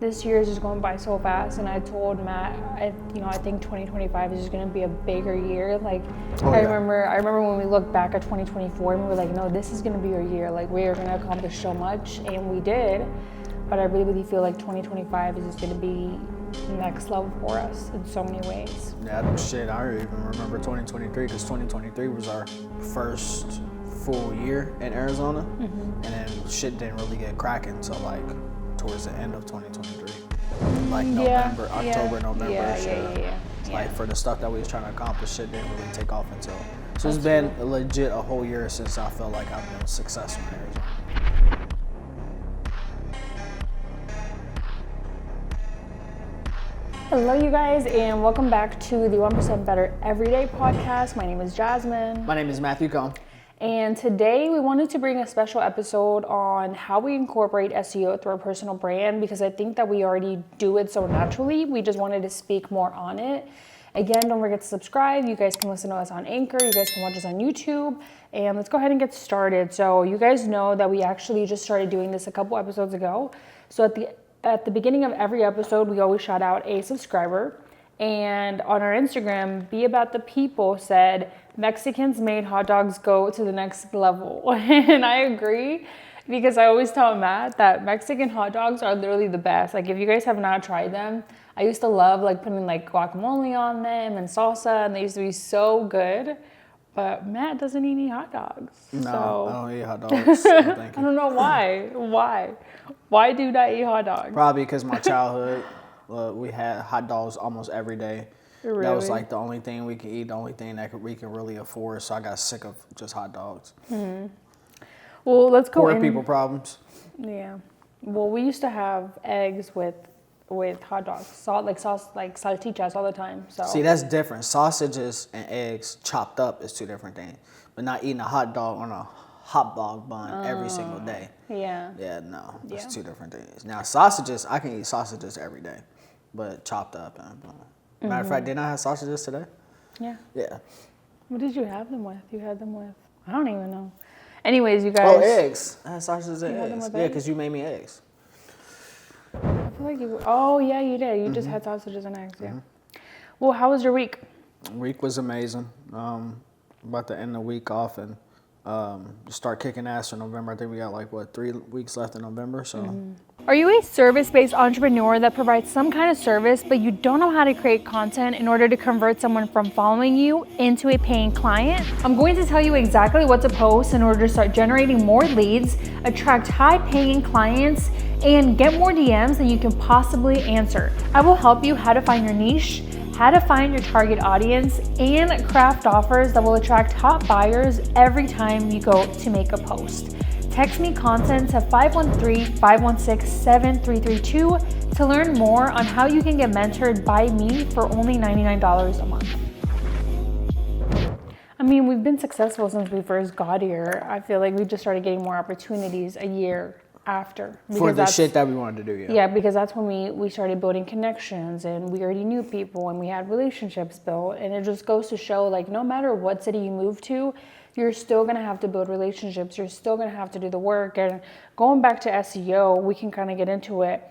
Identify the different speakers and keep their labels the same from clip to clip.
Speaker 1: this year is just going by so fast, and I told Matt, I think 2025 is just gonna be a bigger year. Like, I remember when we looked back at 2024 and we were like, no, this is gonna be our year. Like, we are gonna accomplish so much, and we did. But I really feel like 2025 is just gonna be next level for us in so many ways.
Speaker 2: Yeah, shit, I don't even remember 2023 because 2023 was our first full year in Arizona, and then shit didn't really get cracking until like towards the end of 2023, like November, October, November. Like for the stuff that we was trying to accomplish, shit didn't really take off until. So it's been legit a whole year since I felt like I've been successful in Arizona.
Speaker 1: Hello, you guys, and welcome back to the 1% Better Everyday podcast. My name is Jasmine.
Speaker 2: My name is Matthew Cohn.
Speaker 1: And today we wanted to bring a special episode on how we incorporate SEO through our personal brand, because I think that we already do it so naturally. We just wanted to speak more on it. Again, don't forget to subscribe. You guys can listen to us on Anchor. You guys can watch us on YouTube. And let's go ahead and get started. So you guys know that we actually just started doing this a couple episodes ago. So at the beginning of every episode, we always shout out a subscriber. And on our Instagram, Be About the People said, Mexicans made hot dogs go to the next level. And I agree, because I always tell Matt that Mexican hot dogs are literally the best. Like, if you guys have not tried them, I used to love like putting like guacamole on them and salsa, and they used to be so good. But Matt doesn't eat any hot dogs.
Speaker 2: No,
Speaker 1: so.
Speaker 2: I don't eat hot dogs. No, thank you.
Speaker 1: I don't know why. Why do not eat hot dogs?
Speaker 2: Probably because my childhood, we had hot dogs almost every day.
Speaker 1: Really?
Speaker 2: That was like the only thing we could eat, the only thing that we could really afford. So I got sick of just hot dogs.
Speaker 1: Mm-hmm. Well, let's go
Speaker 2: Poor people problems.
Speaker 1: Yeah. Well, we used to have eggs with hot dogs, salchichas all the time. So
Speaker 2: see, that's different. Sausages and eggs chopped up is two different things. But not eating a hot dog on a hot dog bun every single day.
Speaker 1: Yeah.
Speaker 2: Yeah, no, that's two different things. Now sausages, I can eat sausages every day, but chopped up. Matter of fact, didn't I have sausages today?
Speaker 1: Yeah.
Speaker 2: Yeah.
Speaker 1: What did you have them with? You had them with, I don't even know. Anyways, you guys.
Speaker 2: Oh, eggs. I had sausages and eggs. Yeah,
Speaker 1: eggs?
Speaker 2: because you made me eggs.
Speaker 1: I feel like you. Oh yeah, you did. You just had sausages and eggs. Yeah. Well, how was your week?
Speaker 2: Week was amazing. About to end the week off and start kicking ass for November. I think we got 3 weeks left in November. So.
Speaker 1: Are you a service-based entrepreneur that provides some kind of service, but you don't know how to create content in order to convert someone from following you into a paying client? I'm going to tell you exactly what to post in order to start generating more leads, attract high-paying clients, and get more DMs than you can possibly answer. I will help you how to find your niche, how to find your target audience, and craft offers that will attract top buyers every time you go to make a post. Text me content to 513-516-7332 to learn more on how you can get mentored by me for only $99 a month. I mean, we've been successful since we first got here. I feel like we just started getting more opportunities a year after.
Speaker 2: For the shit that we wanted to do,
Speaker 1: yeah. Yeah, because that's when we started building connections, and we already knew people, and we had relationships built. And it just goes to show, like, no matter what city you move to, you're still going to have to build relationships. You're still going to have to do the work. And going back to SEO, we can kind of get into it.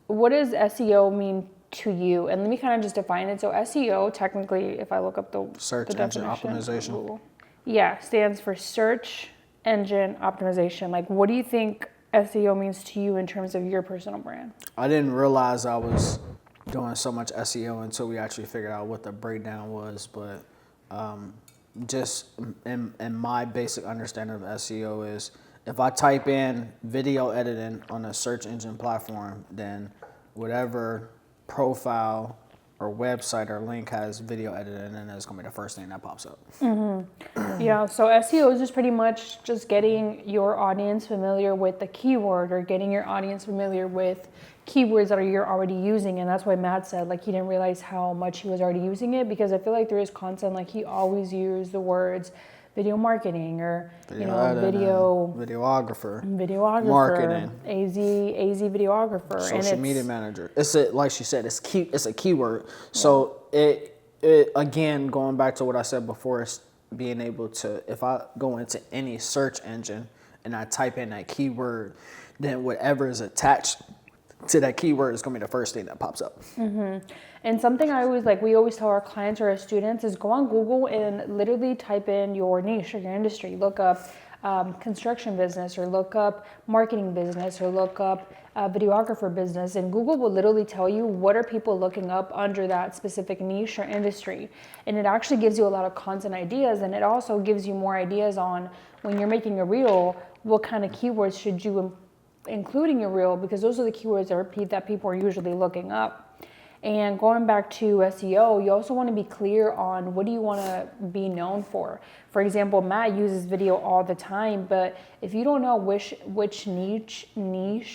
Speaker 1: What does SEO mean to you? And let me kind of just define it. So SEO, technically, if I look up the
Speaker 2: search engine optimization.
Speaker 1: Yeah, stands for search engine optimization. Like, what do you think SEO means to you in terms of your personal brand?
Speaker 2: I didn't realize I was doing so much SEO until we actually figured out what the breakdown was. But just in my basic understanding of SEO is, if I type in video editing on a search engine platform, then whatever profile or website or link has video editing, and it's gonna be the first thing that pops up.
Speaker 1: Yeah, so SEO is just pretty much just getting your audience familiar with the keyword, or getting your audience familiar with keywords that you're already using. And that's why Matt said, like, he didn't realize how much he was already using it, because I feel like there is content, like, he always used the words video marketing, or
Speaker 2: videographer, marketing,
Speaker 1: AZ videographer,
Speaker 2: social media manager. It's like she said, it's a keyword. So it again, going back to what I said before, it's being able to, if I go into any search engine and I type in that keyword, then whatever is attached to that keyword is going to be the first thing that pops up.
Speaker 1: And something we always tell our clients or our students is go on Google and literally type in your niche or your industry. Look up construction business, or look up marketing business, or look up videographer business. And Google will literally tell you what are people looking up under that specific niche or industry. And it actually gives you a lot of content ideas. And it also gives you more ideas on when you're making a reel, what kind of keywords should you include in your reel, because those are the keywords that people are usually looking up. And going back to SEO, you also want to be clear on what do you want to be known for. For example, Matt uses video all the time, but if you don't know which niche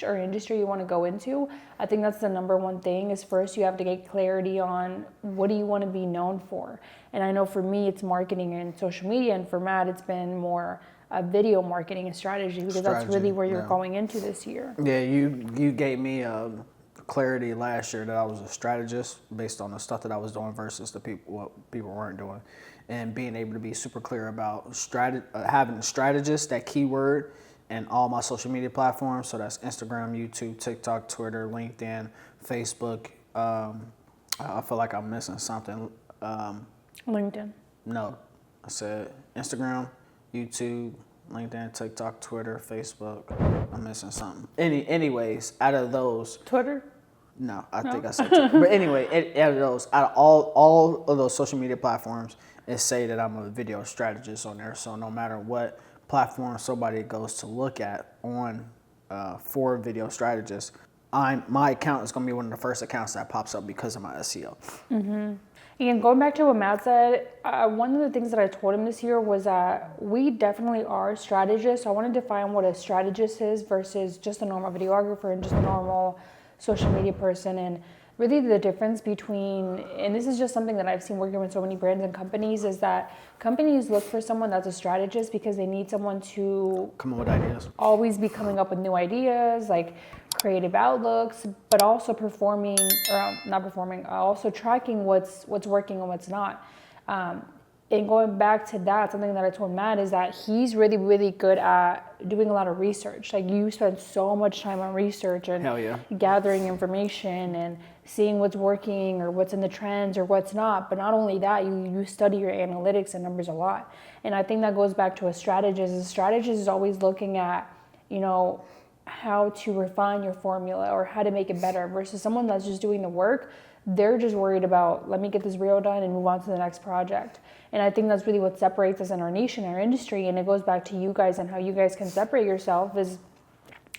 Speaker 1: or industry you want to go into, I think that's the number one thing is first you have to get clarity on what do you want to be known for. And I know for me, it's marketing and social media, and for Matt, it's been more video marketing and strategy, because that's really where you're going into this year.
Speaker 2: Yeah, you gave me clarity last year that I was a strategist based on the stuff that I was doing versus what people weren't doing, and being able to be super clear about having strategist, that keyword, and all my social media platforms. So that's Instagram, YouTube, TikTok, Twitter, LinkedIn, Facebook. I feel like I'm missing something.
Speaker 1: LinkedIn.
Speaker 2: No, I said Instagram, YouTube, LinkedIn, TikTok, Twitter, Facebook. I'm missing something. Anyways, out of those,
Speaker 1: Twitter?
Speaker 2: No, I think I said Twitter. But anyway, out of all of those social media platforms, it say that I'm a video strategist on there. So no matter what platform somebody goes to look at on for video strategist, my account is going to be one of the first accounts that pops up because of my SEO.
Speaker 1: And going back to what Matt said, one of the things that I told him this year was that we definitely are strategists. So I want to define what a strategist is versus just a normal videographer and just a normal social media person. And really the difference between, and this is just something that I've seen working with so many brands and companies, is that companies look for someone that's a strategist because they need someone to
Speaker 2: come up with ideas,
Speaker 1: always be coming up with new ideas, like creative outlooks, but also also tracking what's working and what's not. And going back to that, something that I told Matt is that he's really, really good at doing a lot of research. Like you spend so much time on research and gathering information and seeing what's working or what's in the trends or what's not. But not only that, you study your analytics and numbers a lot. And I think that goes back to a strategist. A strategist is always looking at, how to refine your formula or how to make it better versus someone that's just doing the work. They're just worried about, let me get this reel done and move on to the next project. And I think that's really what separates us in our niche and our industry. And it goes back to you guys and how you guys can separate yourself is,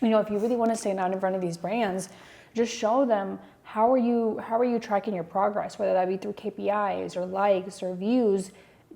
Speaker 1: if you really want to stand out in front of these brands, just show them how are you tracking your progress, whether that be through KPIs or likes or views.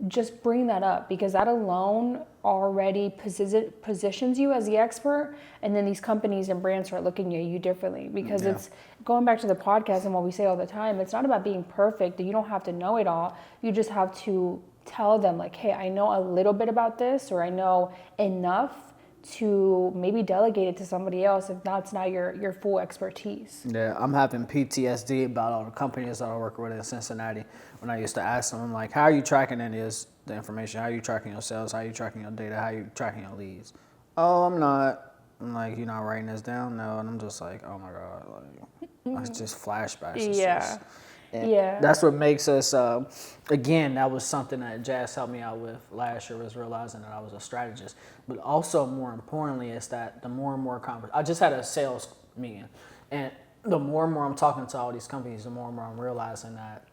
Speaker 1: Just bring that up, because that alone already positions you as the expert, and then these companies and brands start looking at you differently, because it's going back to the podcast and what we say all the time, it's not about being perfect. You don't have to know it all. You just have to tell them like, hey, I know a little bit about this, or I know enough to maybe delegate it to somebody else if that's not your full expertise.
Speaker 2: Yeah, I'm having PTSD about all the companies that I work with in Cincinnati. When I used to ask them, like, how are you tracking the information? How are you tracking your sales? How are you tracking your data? How are you tracking your leads? Oh, I'm not. I'm like, you're not writing this down? No. And I'm just like, oh my God. Like, it's just flashbacks.
Speaker 1: Yeah.
Speaker 2: That's what makes us, again, that was something that Jazz helped me out with last year, was realizing that I was a strategist. But also, more importantly, is that the more and more I just had a sales meeting, and the more and more I'm talking to all these companies, the more and more I'm realizing that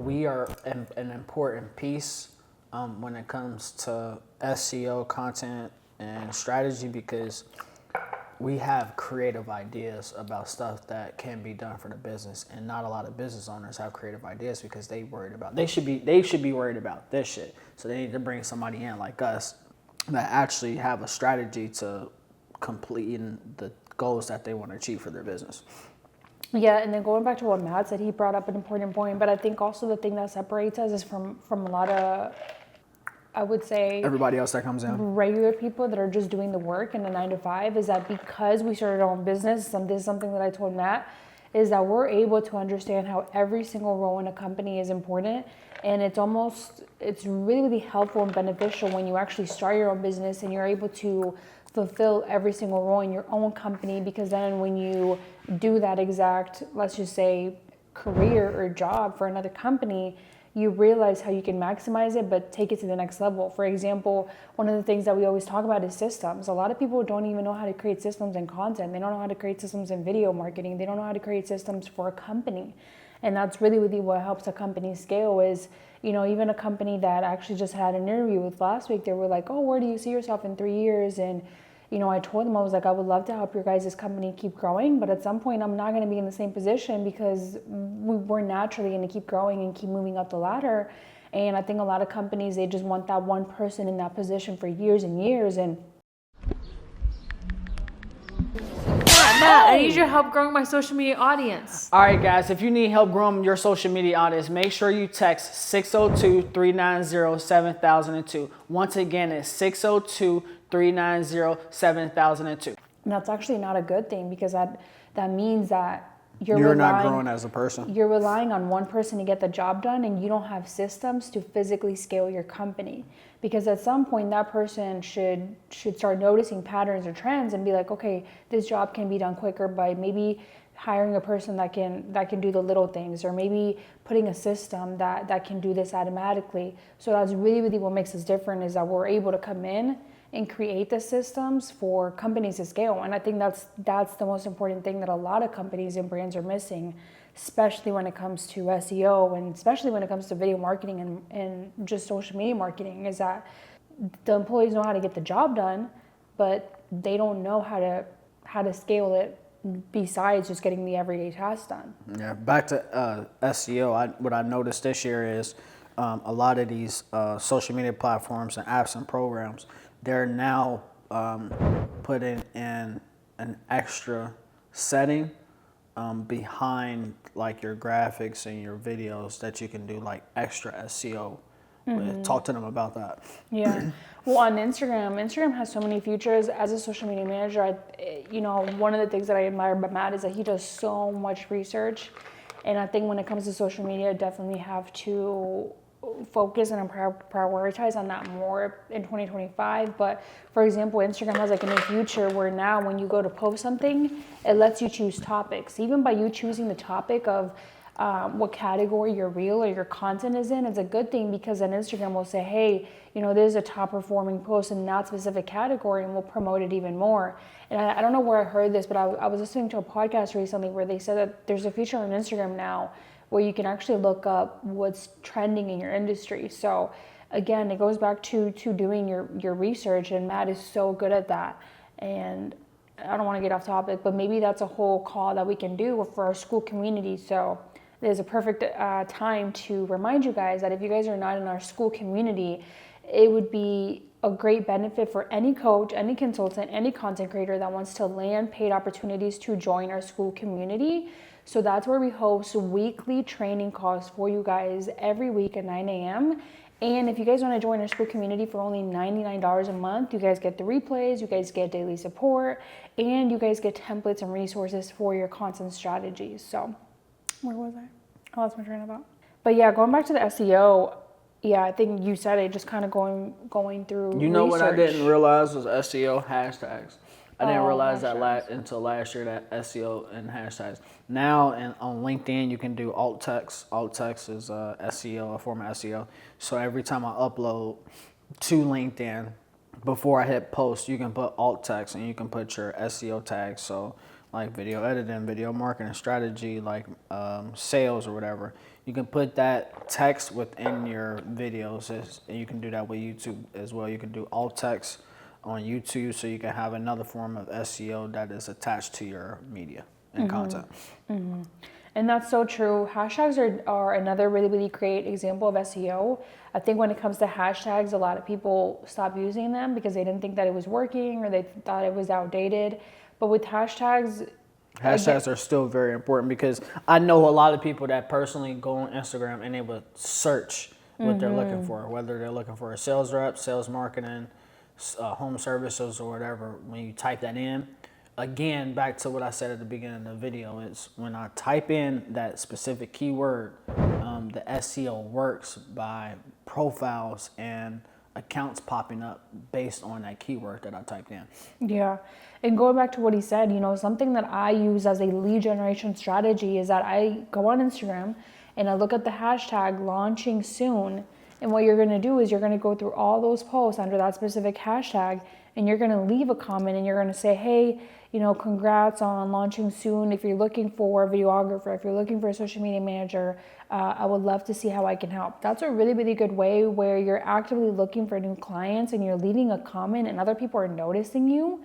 Speaker 2: we are an important piece when it comes to SEO content and strategy, because we have creative ideas about stuff that can be done for the business, and not a lot of business owners have creative ideas because they should be worried about this shit. So they need to bring somebody in like us that actually have a strategy to completing the goals that they want to achieve for their business.
Speaker 1: Yeah, and then going back to what Matt said, he brought up an important point, but I think also the thing that separates us is from a lot of, I would say,
Speaker 2: everybody else that comes in,
Speaker 1: regular people that are just doing the work in the 9 to 5, is that because we started our own business, and this is something that I told Matt, is that we're able to understand how every single role in a company is important. And it's really, really helpful and beneficial when you actually start your own business and you're able to fulfill every single role in your own company, because then when you do that exact, let's just say, career or job for another company, you realize how you can maximize it but take it to the next level. For example, one of the things that we always talk about is systems. A lot of people don't even know how to create systems and content. They don't know how to create systems in video marketing. They don't know how to create systems for a company. And that's really what helps a company scale is, even a company that actually just had an interview with last week, they were like, oh, where do you see yourself in 3 years? And I told them, I was like, I would love to help your guys' company keep growing, but at some point I'm not going to be in the same position, because we're naturally going to keep growing and keep moving up the ladder. And I think a lot of companies, they just want that one person in that position for years and years. And
Speaker 3: Matt, I need your help growing my social media audience.
Speaker 2: All right, guys, if you need help growing your social media audience, make sure you text 602-390-7002. Once again, it's 602-390-7002.
Speaker 1: And that's actually not a good thing, because that means that
Speaker 2: you're not growing as a person.
Speaker 1: You're relying on one person to get the job done, and you don't have systems to physically scale your company. Because at some point that person should start noticing patterns or trends and be like, okay, this job can be done quicker by maybe hiring a person that can do the little things, or maybe putting a system that can do this automatically. So that's really what makes us different, is that we're able to come in and create the systems for companies to scale. And I think that's the most important thing that a lot of companies and brands are missing, especially when it comes to SEO, and especially when it comes to video marketing and just social media marketing, is that the employees know how to get the job done, but they don't know how to scale it besides just getting the everyday tasks done.
Speaker 2: Yeah, back to SEO, what I noticed this year is a lot of these social media platforms and apps and programs, they're now putting in an extra setting behind like your graphics and your videos that you can do like extra SEO with. Talk to them about that.
Speaker 1: Yeah. Well, on Instagram has so many features. As a social media manager, one of the things that I admire about Matt is that he does so much research. And I think when it comes to social media, definitely have to focus and prioritize on that more in 2025. But for example, Instagram has like a new feature where now when you go to post something, it lets you choose topics. Even by you choosing the topic of what category your reel or your content is in, it's a good thing, because then Instagram will say, hey, there's a top performing post in that specific category, and we'll promote it even more. And I don't know where I heard this, but I was listening to a podcast recently where they said that there's a feature on Instagram now where you can actually look up what's trending in your industry. So again, it goes back to doing your research, and Matt is so good at that. And I don't want to get off topic, but maybe that's a whole call that we can do for our school community. So there's a perfect time to remind you guys that if you guys are not in our school community, it would be a great benefit for any coach, any consultant, any content creator that wants to land paid opportunities to join our school community. So that's where we host weekly training calls for you guys every week at 9 a.m. And if you guys want to join our school community for only $99 a month, you guys get the replays, you guys get daily support, and you guys get templates and resources for your content strategies. So where was I? I lost my train of thought. But yeah, going back to the SEO, yeah, I think you said it, just kind of going through
Speaker 2: What I
Speaker 1: research.
Speaker 2: didn't realize was SEO hashtags. I didn't realize
Speaker 1: hashtags.
Speaker 2: that until last year, that SEO and hashtags. Now on LinkedIn, you can do alt text. Alt text is SEO, a form of SEO. So every time I upload to LinkedIn, before I hit post, you can put alt text and you can put your SEO tags. So like video editing, video marketing strategy, like sales or whatever. You can put that text within your videos, and you can do that with YouTube as well. You can do alt text on YouTube, so you can have another form of SEO that is attached to your media and content.
Speaker 1: And that's so true. Hashtags are another really great example of SEO. I think when it comes to hashtags, a lot of people stop using them because they didn't think that it was working, or they thought it was outdated. But with hashtags
Speaker 2: are still very important, because I know a lot of people that personally go on Instagram and they will search what they're looking for, whether they're looking for a sales rep, sales marketing, home services, or whatever. When you type that in, again, back to what I said at the beginning of the video, is when I type in that specific keyword, the SEO works by profiles and accounts popping up based on that keyword that I typed in.
Speaker 1: Yeah. And going back to what he said, you know, something that I use as a lead generation strategy is that I go on Instagram and I look at the hashtag launching soon. And what you're going to do is you're going to go through all those posts under that specific hashtag and you're going to leave a comment and you're going to say, hey, you know, congrats on launching soon. If you're looking for a videographer, if you're looking for a social media manager, I would love to see how I can help. That's a really, really good way where you're actively looking for new clients and you're leaving a comment and other people are noticing you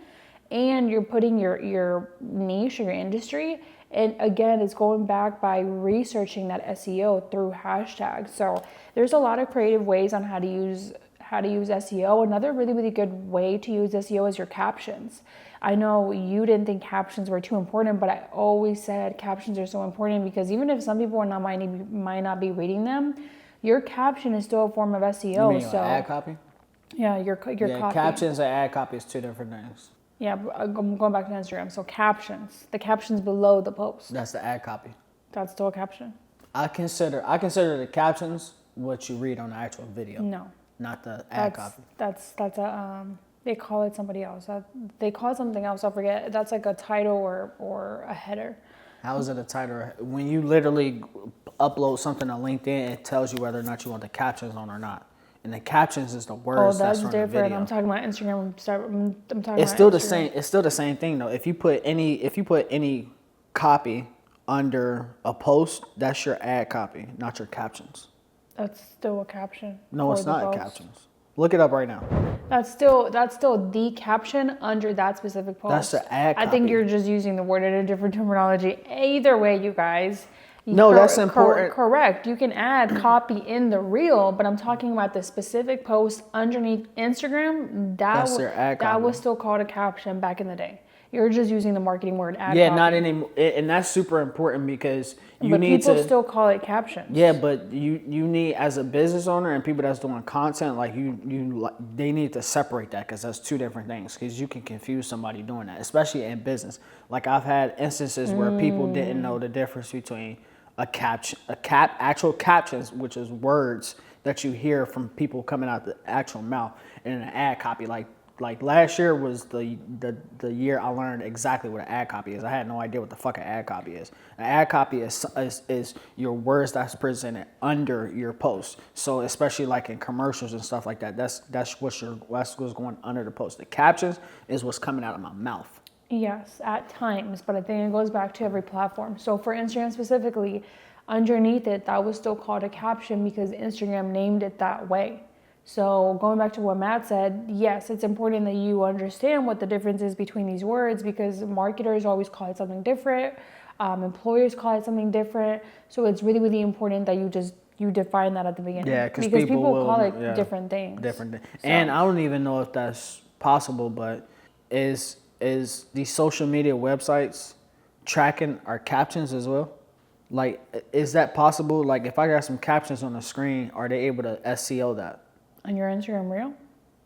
Speaker 1: and you're putting your niche or your industry. And again, it's going back by researching that SEO through hashtags. So there's a lot of creative ways on how to use SEO. Another really, really good way to use SEO is your captions. I know you didn't think captions were too important, but I always said captions are so important because even if some people might not be reading them, your caption is still a form of SEO.
Speaker 2: You mean your ad copy?
Speaker 1: Yeah, your copy.
Speaker 2: Captions and ad copy is two different things.
Speaker 1: Yeah, I'm going back to Instagram. So captions, the captions below the post.
Speaker 2: That's the ad copy.
Speaker 1: That's still a caption?
Speaker 2: I consider the captions what you read on the actual video.
Speaker 1: No.
Speaker 2: Not the ad copy.
Speaker 1: That's a they call it somebody else. They call it something else. I forget. That's like a title or a header.
Speaker 2: How is it a title? When you literally upload something on LinkedIn, it tells you whether or not you want the captions on or not. And the captions is the words that's from
Speaker 1: different.
Speaker 2: the video.
Speaker 1: I'm talking about Instagram. I'm talking
Speaker 2: It's
Speaker 1: about
Speaker 2: still
Speaker 1: Instagram.
Speaker 2: the same. It's still the same thing though. If you put any copy under a post, that's your ad copy, not your captions.
Speaker 1: That's still a caption.
Speaker 2: No, it's
Speaker 1: for the
Speaker 2: not
Speaker 1: post.
Speaker 2: captions. Look it up right now.
Speaker 1: That's still the caption under that specific post.
Speaker 2: That's the ad
Speaker 1: I think
Speaker 2: copy.
Speaker 1: you're just using the word in a different terminology. Either way, you guys.
Speaker 2: No, that's important.
Speaker 1: Correct. You can add copy in the reel, but I'm talking about the specific post underneath Instagram.
Speaker 2: That's their ad
Speaker 1: that
Speaker 2: copy.
Speaker 1: was still called a caption back in the day. You're just using the marketing word ad
Speaker 2: Yeah,
Speaker 1: copy.
Speaker 2: not anymore. And that's super important because you
Speaker 1: But
Speaker 2: need
Speaker 1: people
Speaker 2: to.
Speaker 1: still call it captions.
Speaker 2: Yeah, but you need, as a business owner and people that's doing content, like they need to separate that because that's two different things. Because you can confuse somebody doing that, especially in business. Like I've had instances where people didn't know the difference between actual captions, which is words that you hear from people coming out the actual mouth, and an ad copy. Like last year was the year I learned exactly what an ad copy is. I had no idea what the fuck an ad copy is. An ad copy is your words that's presented under your post. So especially like in commercials and stuff like that, that's what's going under the post. The captions is what's coming out of my mouth.
Speaker 1: Yes, at times, but I think it goes back to every platform. So for Instagram specifically, underneath it, that was still called a caption because Instagram named it that way. So going back to what Matt said, yes, it's important that you understand what the difference is between these words because marketers always call it something different. Employers call it something different. So it's really, really important that you define that at the beginning.
Speaker 2: Yeah, because
Speaker 1: people
Speaker 2: will,
Speaker 1: call it different things.
Speaker 2: So. And I don't even know if that's possible, but is these social media websites tracking our captions as well? Like, is that possible? Like, if I got some captions on the screen, are they able to SEO that?
Speaker 1: On your Instagram reel?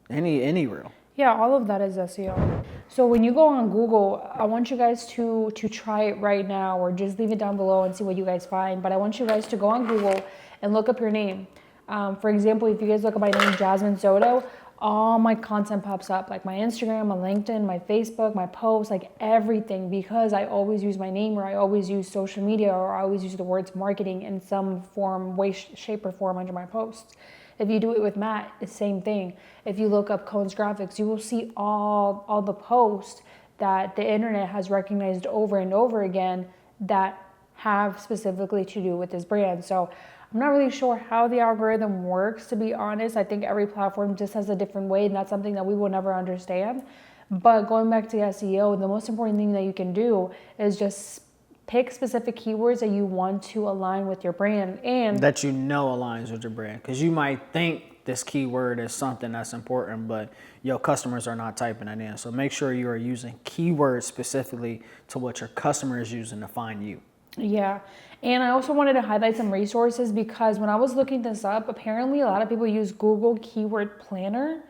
Speaker 2: Any reel.
Speaker 1: Yeah, all of that is SEO. So when you go on Google, I want you guys to try it right now or just leave it down below and see what you guys find. But I want you guys to go on Google and look up your name. For example, if you guys look up my name, JASMIN SOTO, all my content pops up, like my Instagram, my LinkedIn, my Facebook, my posts, like everything, because I always use my name or I always use social media or I always use the words marketing in some form, way, shape, or form under my posts. If you do it with Matt, it's the same thing. If you look up Cohen's Graphics, you will see all the posts that the internet has recognized over and over again that have specifically to do with this brand. So I'm not really sure how the algorithm works, to be honest. I think every platform just has a different way, and that's something that we will never understand. But going back to SEO, the most important thing that you can do is just pick specific keywords that you want to align with your brand and
Speaker 2: that aligns with your brand. Because you might think this keyword is something that's important, but your customers are not typing it in. So make sure you are using keywords specifically to what your customer is using to find you.
Speaker 1: Yeah. And I also wanted to highlight some resources because when I was looking this up, apparently a lot of people use Google Keyword Planner.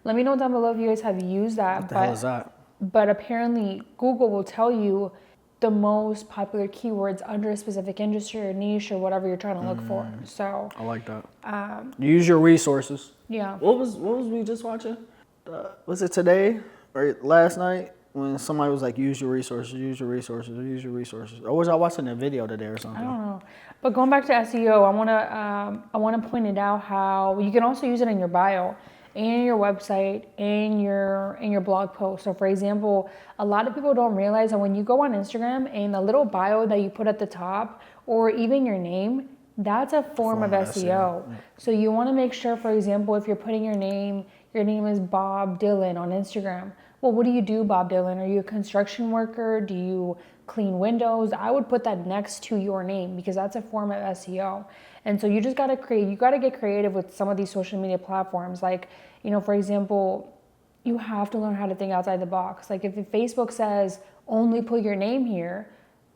Speaker 1: Let me know down below if you guys have used that.
Speaker 2: What the hell is that?
Speaker 1: But apparently Google will tell you the most popular keywords under a specific industry or niche or whatever you're trying to look for. So
Speaker 2: I like that. Use your resources.
Speaker 1: yeah.
Speaker 2: What was we just watching? Was it today or last night when somebody was like, use your resources, use your resources, use your resources? Or was I watching a video today or something?
Speaker 1: I don't know. But going back to SEO, I wanna point it out how you can also use it in your bio, and your website, and your blog post. So for example, a lot of people don't realize that when you go on Instagram and the little bio that you put at the top, or even your name, that's a form of SEO. So you want to make sure, for example, if you're putting your name is Bob Dylan on Instagram. Well, what do you do, Bob Dylan? Are you a construction worker? Do you clean windows? I would put that next to your name because that's a form of SEO. And so you just got to get creative with some of these social media platforms. Like, for example, you have to learn how to think outside the box. Like if Facebook says only put your name here,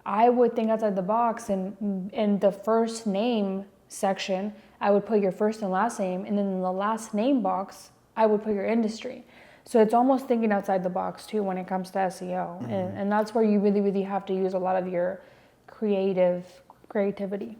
Speaker 1: I would think outside the box, and in the first name section, I would put your first and last name, and then in the last name box, I would put your industry. So it's almost thinking outside the box too when it comes to SEO, and that's where you really, really have to use a lot of your creativity.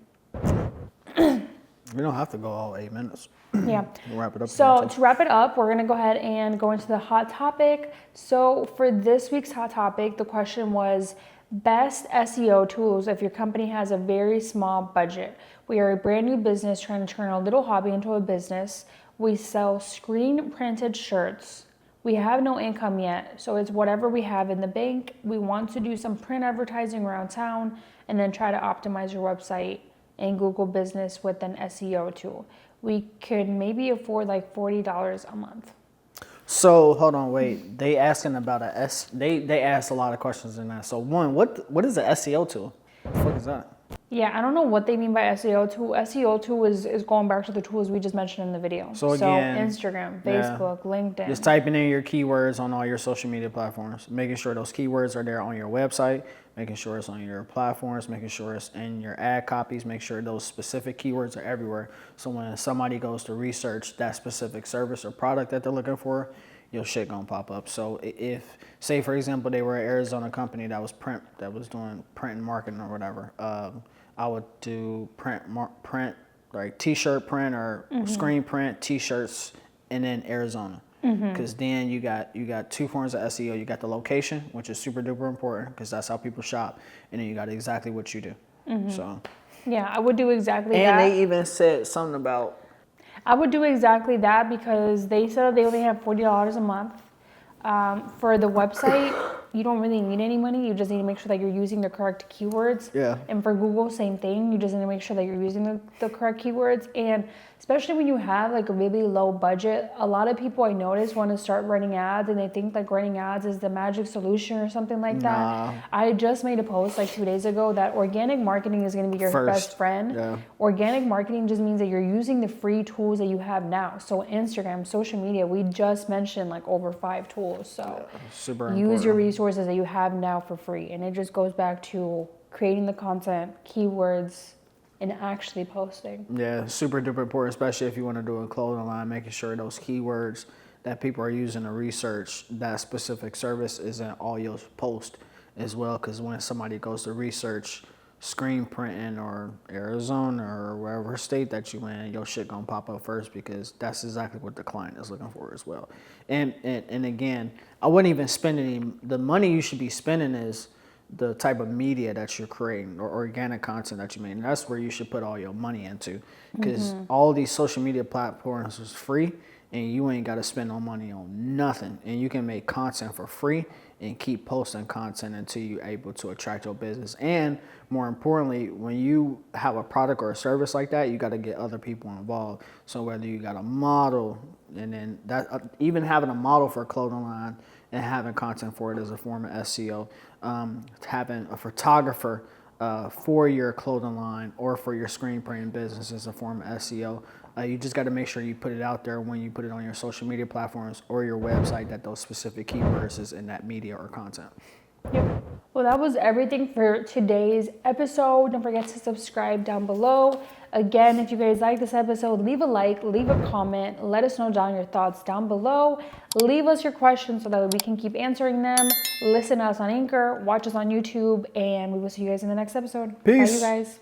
Speaker 2: We don't have to go all 8 minutes.
Speaker 1: Yeah.
Speaker 2: We'll wrap it up.
Speaker 1: So to wrap it up, we're gonna go ahead and go into the hot topic. So for this week's hot topic, the question was best SEO tools if your company has a very small budget. We are a brand new business trying to turn a little hobby into a business. We sell screen printed shirts. We have no income yet, so it's whatever we have in the bank. We want to do some print advertising around town and then try to optimize your website and Google Business with an SEO tool. We could maybe afford like $40 a month.
Speaker 2: So hold on, wait. They asking about They asked a lot of questions in that. So one, what is an SEO tool? What the fuck is that?
Speaker 1: Yeah, I don't know what they mean by SEO tool. SEO tool is going back to the tools we just mentioned in the video.
Speaker 2: So again,
Speaker 1: Instagram, Facebook, LinkedIn.
Speaker 2: Just typing in your keywords on all your social media platforms, making sure those keywords are there on your website, making sure it's on your platforms, making sure it's in your ad copies, make sure those specific keywords are everywhere. So when somebody goes to research that specific service or product that they're looking for, your shit gonna pop up. So if, say for example, they were an Arizona company that was doing print and marketing or whatever, I would do print like t-shirt print or screen print t-shirts, and then Arizona. Because then you got two forms of SEO. You got the location, which is super duper important because that's how people shop, and then you got exactly what you do. So
Speaker 1: yeah, I would do exactly that.
Speaker 2: And they even said something about.
Speaker 1: I would do exactly that because they said they only have $40 a month. For the website, you don't really need any money. You just need to make sure that you're using the correct keywords. Yeah. And for Google, same thing. You just need to make sure that you're using the correct keywords. And especially when you have like a really low budget, a lot of people I notice want to start running ads and they think like running ads is the magic solution or something like that. I just made a post like 2 days ago that organic marketing is going to be your best friend. Yeah. Organic marketing just means that you're using the free tools that you have now. So Instagram, social media, we just mentioned like over 5 tools. So
Speaker 2: super important.
Speaker 1: Use your resources that you have now for free. And it just goes back to creating the content, keywords, and actually posting.
Speaker 2: Yeah, super duper important, especially if you want to do a clothing line, making sure those keywords that people are using to research that specific service is in all your posts as well. Because when somebody goes to research screen printing or Arizona or wherever state that you in, your shit gonna pop up first because that's exactly what the client is looking for as well. And again, I wouldn't even spend the money you should be spending is the type of media that you're creating or organic content that you make. And that's where you should put all your money into because all these social media platforms is free and you ain't got to spend no money on nothing. And you can make content for free and keep posting content until you're able to attract your business. And more importantly, when you have a product or a service like that, you got to get other people involved. So whether you got a model and then that even having a model for a clothing line and having content for it is a form of SEO. Having a photographer for your clothing line or for your screen printing business is a form of SEO. You just got to make sure you put it out there when you put it on your social media platforms or your website that those specific keywords is in that media or content.
Speaker 1: Yep. Well, that was everything for today's episode. Don't forget to subscribe down below. Again, if you guys like this episode, leave a like, leave a comment, let us know down your thoughts down below. Leave us your questions so that we can keep answering them. Listen to us on Anchor, watch us on YouTube, and we will see you guys in the next episode.
Speaker 2: Peace.
Speaker 1: Bye, you guys.